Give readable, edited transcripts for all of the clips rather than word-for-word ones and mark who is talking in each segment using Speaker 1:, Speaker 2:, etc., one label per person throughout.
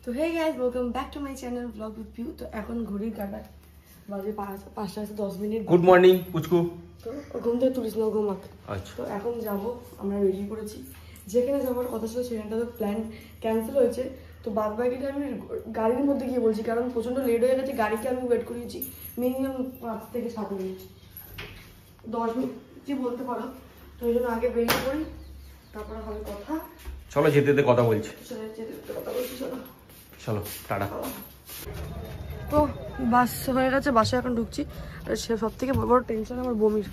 Speaker 1: তো hey guys, welcome back to my channel vlog with Piu. তো এখন ঘড়ির কাঁটায় বাজে 5:10
Speaker 2: গুড মর্নিং পুচকু।
Speaker 1: তো ঘুম থেকে তুলিস না, ঘুমাক।
Speaker 2: আচ্ছা,
Speaker 1: তো এখন যাব, আমরা রেডি করেছি, যেখানে যাওয়ার কথা ছিল সেখানটা তো প্ল্যান ক্যান্সেল হয়েছে। তো বাদ বাকিটা আমি গাড়ির মধ্যে গিয়ে বলছি, কারণ প্রচণ্ড লেট হয়ে গেছে। গাড়িকে আমি ওয়েট করিয়েছি মিনিমাম 5 থেকে 7 মিনিট, 10 মিনিট যে বলতে পারো। তো এই জন্য আগে বেরিয়ে পড়ি, তারপরে হবে কথা।
Speaker 2: চলো যেতে যেতে কথা বলছি। চলো টাটা।
Speaker 1: তো বাস হয়ে গেছে, বাসে এখন ঢুকছি। আর সে সব থেকে বড় টেনশন আমার বমির।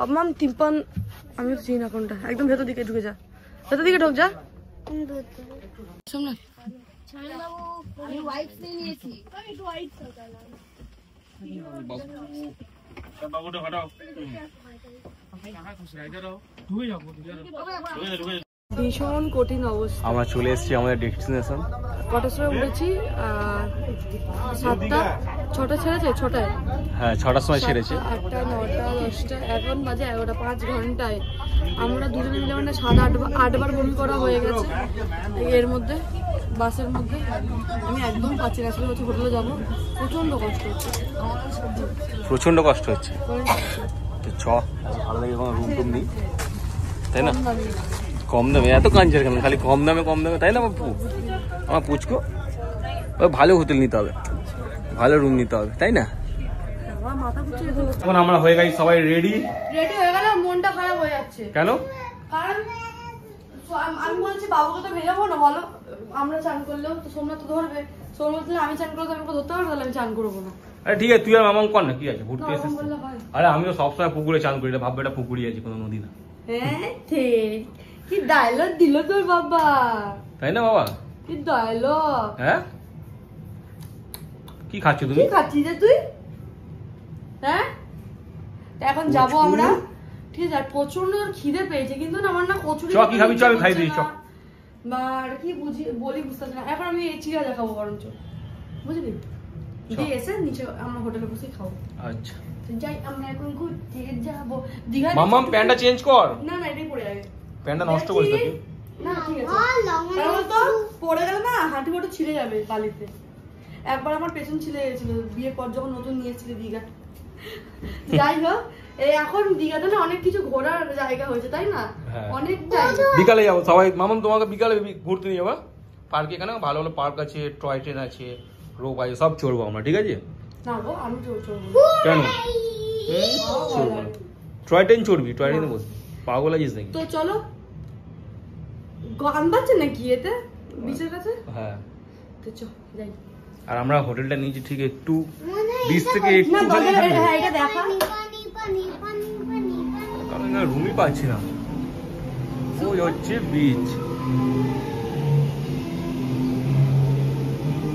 Speaker 1: আপনার তিম্পান আমি তো চিনি না কোনটা, একদম ভেতর দিকে ঢুকে যা, ভেতর দিকে ঢুক যা। ভীষণ কঠিন অবস্থা।
Speaker 2: আমরা চলে এসেছি আমাদের ডেস্টিনেশন।
Speaker 1: কটার সময় উঠেছি? 7টা 6টা ছেড়েছে, 6টায়।
Speaker 2: হ্যাঁ, 6টার সময় ছেড়েছে।
Speaker 1: 8টা 9টা 10টা, এখন বাজে 11টা। 5 ঘন্টায় আমরা দুজনে মিলে মানে 7-8বার বমি করা হয়ে গেছে এর মধ্যে, বাসের মধ্যে। আমি একদম পাচ্ছি না, আসলে হচ্ছে হোটেলে যাবো, প্রচন্ড কষ্ট হচ্ছে,
Speaker 2: প্রচন্ড কষ্ট হচ্ছে। তো চ ভালো লাগে, কোনো রুম টুম নেই তাই না? কম দামে এত কাঞ্চের কেন? খালি কম দামে তাই না বাপু? আমার পুচকো ভালো হোটেল নিতে হবে, ভালো রুম নিতে হবে, তাই না? এখন আমরা হয়ে গেছি সবাই রেডি
Speaker 1: হয়ে গেল। মনটা খারাপ হয়ে যাচ্ছে।
Speaker 2: কেন?
Speaker 1: কারণ আমি বলছি বাবুকে তো ভেজাবো না, বলো। আমরা চান করলেও তো সোমনাথ তো ধরবে, সোমনাথ আমি চান করলে আমি ধরতে পারবো, তাহলে আমি চান করবো না।
Speaker 2: আরে ঠিক আছে, তুই আর মামাম কর না, কি আছে, ঘুরতে এসেছিস। আরে আমিও সবসময় পুকুরে চান করি, ভাববে এটা পুকুরই আছে, কোনো নদী না।
Speaker 1: হ্যাঁ ঠিক, কি ডায়লগ দিল তোর বাবা,
Speaker 2: তাই না বাবা?
Speaker 1: কি ডায়লগ!
Speaker 2: হ্যাঁ, কি খাচ্ছিস তুমি?
Speaker 1: কি খাচ্ছিস রে তুই? হ্যাঁ, এখন যাবো আমরা, ঠিক আছে। আর প্রচন্ড খিদে পেয়েছে, কিন্তু না আমার না কচুরি।
Speaker 2: কি খাবি? চল খাই দিই। চল
Speaker 1: আর কি বলি বুঝতে পারছি না। এখন আমি চিড়া দেখাবো বরঞ্চ, বুঝলি? দিয়ে এসে নিচে আমরা হোটেলে বসে খাবো।
Speaker 2: আচ্ছা
Speaker 1: যাই, আমরা এখন ঘুরতে যাবো দীঘা।
Speaker 2: মাম্মাম প্যান্টটা চেঞ্জ কর।
Speaker 1: না না, এটাই পরে যাবে।
Speaker 2: প্যান্টটা নষ্ট করিস তুই।
Speaker 1: না ঠিক আছে, কারণ তো পরে গেলে না হাঁটু ফাটু ছিঁড়ে যাবে বালিতে। একবার আমার পেছন ছিঁড়ে গেছিল বিয়ের পর, যখন নতুন নিয়েছিল দীঘা। যাই হোক, এখন দীঘাতে না অনেক কিছু ঘোরার জায়গা হয়েছে, তাই না? অনেকটাই।
Speaker 2: বিকালে যাবো সবাই, মামাম তোমাকে বিকালে ঘুরতে নিয়ে যাবো পার্কে। এখানে ভালো ভালো পার্ক আছে, টয় ট্রেন আছে, রোপ আছে, সব চড়বো আমরা, ঠিক আছে?
Speaker 1: না গো, আমি চড়বো।
Speaker 2: কেন চড়বো না? টয় ট্রেন চড়বি, টয় ট্রেনে বসবি, পাগল আছিস নাকি?
Speaker 1: তো চলো, গান বাজছে নাকি এতে বিচের কাছে?
Speaker 2: হ্যাঁ,
Speaker 1: তো চল যাই।
Speaker 2: আর আমরা হোটেলটা নিয়েছি ঠিক একটু বিচ থেকে একটু,
Speaker 1: হ্যাঁ এটা দেখা,
Speaker 2: কারণ রুমই পাচ্ছি না। ওই হচ্ছে বিচ।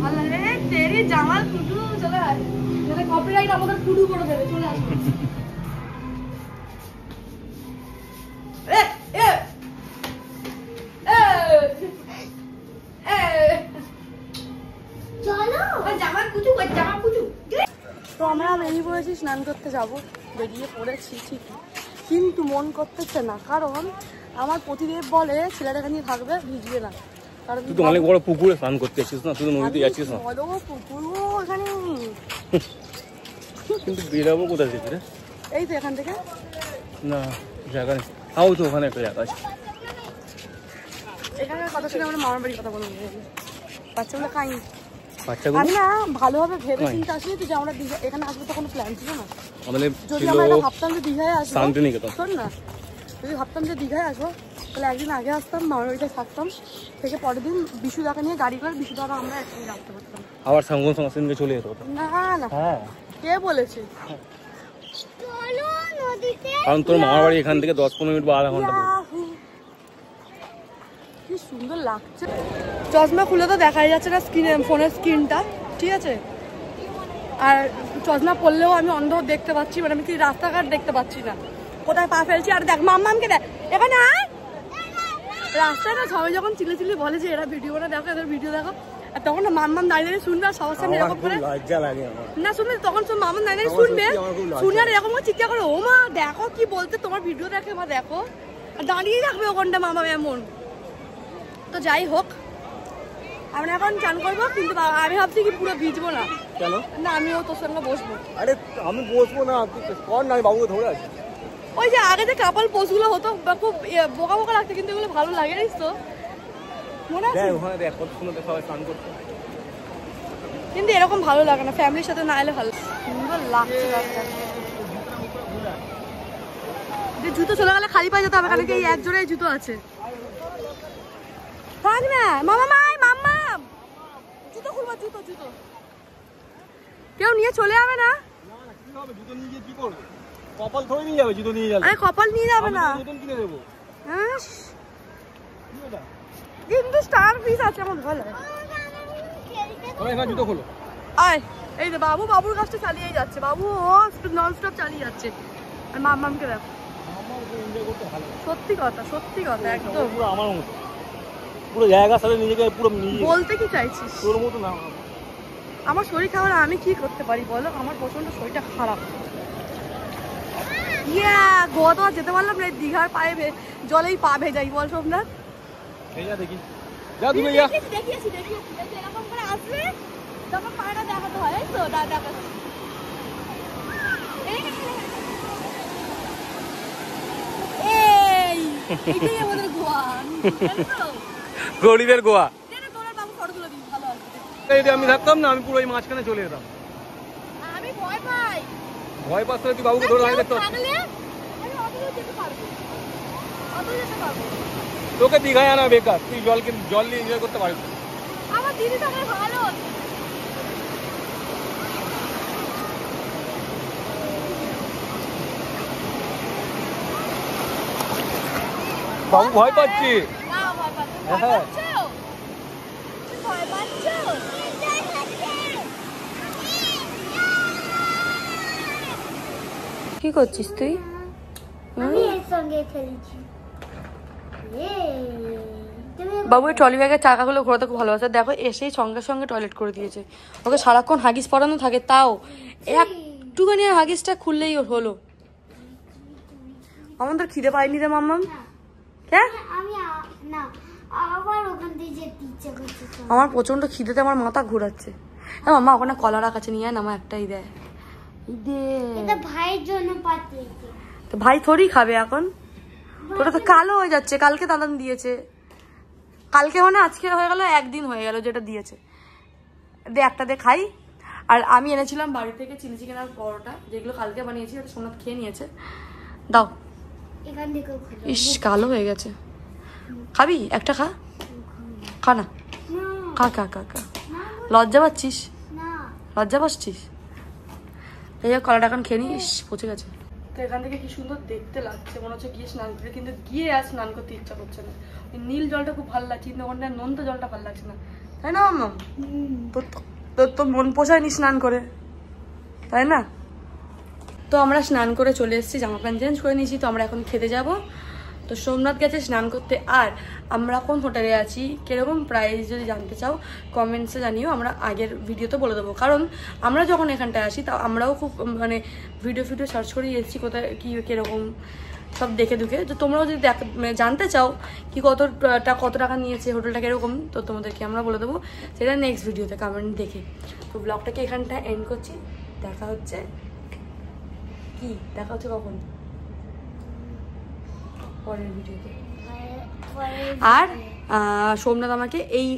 Speaker 1: ভালো লাগে তেরি জামাল কুটু। চলে আয়, যাতে কপিরাইট আমাদের কুটু করে দেবে। চলে আস। তো আমরা বেরিয়ে পড়েছি, স্নান করতে যাব, বেরিয়ে পড়েছি ঠিকই, কিন্তু মন করতেছে না। কারণ আমার প্রতিদেব বলে ছেলেটাকে নিয়ে থাকবে, ভিজবে না। কারণ
Speaker 2: তুই তো অনেক বড় পুকুরে স্নান করতে এসেছিস না, তুই তো নদীতে যাচ্ছিস না।
Speaker 1: বড় পুকুর ওখানে,
Speaker 2: কিন্তু বেরাবো কোথা থেকে রে?
Speaker 1: এই তো এখান থেকে।
Speaker 2: না জায়গা নেই, তাও তো ওখানে একটা জায়গা আছে।
Speaker 1: এখানে কথা শুনে আমরা মামার বাড়ির কথা বলবো, বাচ্চাগুলো খাই।
Speaker 2: বাচ্চাগুলো
Speaker 1: না ভালোভাবে ভেবে চিন্তে আসিনি তো যে আমরা এখানে আসবো, তো কোনো প্ল্যান ছিল না।
Speaker 2: আমাদের
Speaker 1: যদি আমরা এটা ভাবতাম যে দীঘায় আসবো,
Speaker 2: শান্তিনিকেতন।
Speaker 1: শোন না, যদি ভাবতাম যে দীঘায় আসবো, তাহলে একদিন আগে আসতাম, মামার বাড়িতে থাকতাম, থেকে পরের দিন বিশুদাকে নিয়ে গাড়ি করে বিশুদাকে আমরা একসঙ্গে আসতে পারতাম।
Speaker 2: আবার সঙ্গে সঙ্গে চলে যেত।
Speaker 1: না না,
Speaker 2: হ্যাঁ
Speaker 1: কে বলেছে?
Speaker 2: কারণ তোর মামার বাড়ি এখান থেকে 10-15 মিনিট বা আধা ঘন্টা।
Speaker 1: কি সুন্দর লাগছে। চশমা খুলে তো দেখাই যাচ্ছে না স্ক্রিনে, ফোনের স্ক্রিনটা, ঠিক আছে? আর চশমা পরলেও আমি অন্ধ দেখতে পাচ্ছি, মানে আমি কি রাস্তাঘাট দেখতে পাচ্ছি না, কোথায় পা ফেলছি। আর দেখ মাম্মামকে দেখ, এখানে রাস্তায় না সবাই যখন চিলে বলে যে এরা ভিডিও না দেখো, এদের ভিডিও দেখো, আর তখন না মাম্মাম দাঁড়িয়ে শুনবে, আর সবার সামনে এরকম করে
Speaker 2: লজ্জা লাগে
Speaker 1: না শুনবে, তখন সব মাম্মাম দাঁড়িয়ে শুনবে, শুনে আর এরকম চিৎকার করে, ও মা দেখো কি বলতে, তোমার ভিডিও দেখে মা দেখো, আর দাঁড়িয়ে রাখবে ওখানটা মামা এমন। তো যাই হোক, আমরা এখন চান করবো, কিন্তু আমি ভাবছি কি পুরো ভিজবো না।
Speaker 2: কেন?
Speaker 1: না আমিও তোর সঙ্গে বসবো।
Speaker 2: আরে আমি বসবো না, কর না, আমি বাবুকে ধরে আছি।
Speaker 1: ওই যে আগে যে কাপাল পোজগুলো হতো খুব বোকা বোকা লাগতো, কিন্তু এগুলো ভালো লাগে জানিস তো, মনে আছে?
Speaker 2: ওখানে দেখ কত সুন্দর সবাই স্নান করছে,
Speaker 1: কিন্তু এরকম ভালো লাগে না, ফ্যামিলির সাথে না এলে ভালো সুন্দর লাগছে। জুতো চলে গেলে খালি পায়ে যেতে হবে, কারণ এই এক জোড়ায় জুতো আছে। থাক না মামা, মাম্মা জুতো খুলবো, জুতো জুতো কেউ নিয়ে চলে যাবে না।
Speaker 2: জুতো নিয়ে গিয়ে কি করবে? কপাল ধরে নিয়ে যাবে, জুতো নিয়ে যাবে।
Speaker 1: আরে কপাল নিয়ে যাবে না,
Speaker 2: নতুন কিনে দেবো।
Speaker 1: কিন্তু স্টার পিস আছে আমার ভালো লাগে।
Speaker 2: জুতো খোলো।
Speaker 1: আয় এই যে বাবুর কাজটা চালিয়ে যাচ্ছে, বাবু ও নন স্টপ চালিয়ে যাচ্ছে। আর মাম্মামকে দেখো, সত্যি কথা একদম
Speaker 2: পুরো আমার মতো, পুরো জায়গা সাথে নিজেকে পুরো
Speaker 1: বলতে কি চাইছিস?
Speaker 2: তোর মতো না,
Speaker 1: আমার শরীর খাবার আমি কি করতে পারি বলো? আমার প্রচন্ড শরীরটা খারাপ। গোয়া তো যেতে পারলাম না, দীঘার পায়ে জলেই পা ভেজাই বল সোমনাথ।
Speaker 2: দেখি যা তুমি যা,
Speaker 1: দেখিয়েছি এরকম করে আসলে তখন পায়টা দেখাতে হয়, তো দেখাচ্ছি। এইটাই আমাদের গোয়া,
Speaker 2: গরিবের গোয়া।
Speaker 1: তোর বাবু ফটো তুলে দিবি, ভালো আসবে।
Speaker 2: যদি আমি থাকতাম না, আমি পুরো এই মাঝখানে চলে যেতাম।
Speaker 1: আমি ভয় পাই।
Speaker 2: ভয় পাস তুই বাবুকে ধরে রাখতে তো। তোকে দীঘায় আনা বেকার, তুই জল নিয়ে এনজয় করতে পারবি।
Speaker 1: আমার দিদি তো ভালো।
Speaker 2: বাবু ভয় পাচ্ছি।
Speaker 1: কি করছিস তুই? বাবু ট্রলি ব্যাগের চাকাগুলো ঘোরাতে খুব ভালোবাসে। দেখো এসেই সঙ্গে সঙ্গে টয়লেট করে দিয়েছে। ওকে সারাক্ষণ হাগিস পরানো থাকে, তাও একটুখানি হাগিসটা খুললেই ওর হলো। আমাদের খিদে পাইনি রে মাম্মাম। আমার প্রচন্ড খিদেতে আমার মাথা ঘোরাচ্ছে। মাম্মা ওখানে কলা রাখা আছে, নিয়ে নামা একটাই দেয়।
Speaker 3: ভাইয়ের জন্য পাঠিয়েছে।
Speaker 1: তো ভাই থোড়ি খাবে এখন, ওটা তো কালো হয়ে যাচ্ছে। কালকে দাদান দিয়েছে, কালকে মানে আজকে হয়ে গেল, একদিন হয়ে গেল যেটা দিয়েছে। একটা দে খাই। আর আমি এনেছিলাম বাড়ি থেকে চিলি চিকেন আর পরোটা, যেগুলো কালকে বানিয়েছি, ওটা সোমনাথ খেয়ে নিয়েছে। দাও। ইস কালো হয়ে গেছে, খাবি? একটা খা, খা না, খা খা খা খা। লজ্জা পাচ্ছিস? লজ্জা পাচ্ছিস? এই কলাটা এখন খেয়ে নিস, পচে গেছে। তো এখান থেকে কি সুন্দর দেখতে লাগছে, মনে হচ্ছে গিয়ে স্নান করে, কিন্তু গিয়ে আর স্নান করতে ইচ্ছা করছে না। নীল জলটা খুব ভালো লাগছে, কিন্তু ওখানটা নোনতা জলটা ভালো লাগছে না, তাই না মাম্মা? তোর তো মন পোষায়নি স্নান করে, তাই না? তো আমরা স্নান করে চলে এসেছি, জামা প্যান্ট চেঞ্জ করে নিয়েছি। তো আমরা এখন খেতে যাব। তো সোমনাথ গেছে স্নান করতে। আর আমরা কোন হোটেলে আছি, কিরকম প্রাইস যদি জানতে চাও কমেন্টসে জানিও, আমরা আগের ভিডিওতে বলে দেবো। কারণ আমরা যখন এখানটায় আসি তা আমরাও খুব মানে ভিডিও সার্চ করে এসেছি, কোথায় কী কীরকম সব দেখে দুখে। তো তোমরাও যদি জানতে চাও কি কত টাকা নিয়েছে, হোটেলটা কীরকম, তো তোমাদেরকে আমরা বলে দেবো সেটা নেক্সট ভিডিওতে কমেন্ট দেখে। তো ব্লগটাকে এখানটায় এন্ড করছি। দেখা হচ্ছে কখন? পরের ভিডিওতে। আর সোমনাথ আমাকে এই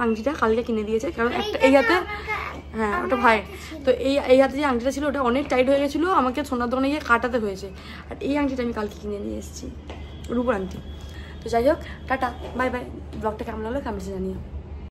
Speaker 1: আংটিটা কালকে কিনে দিয়েছে, কারণ একটা এই হাতে, হ্যাঁ ওটা ভাই। তো এই হাতে যে আংটিটা ছিল ওটা অনেক টাইট হয়ে গেছিলো, আমাকে সোনার দোকানে গিয়ে কাটাতে হয়েছে। আর এই আংটিটা আমি কালকে কিনে নিয়ে এসেছি, রূপোর আংটি। তো যাই হোক, টাটা, বাই বাই। ব্লগটা কেমন লাগলো কমেন্টে জানিও।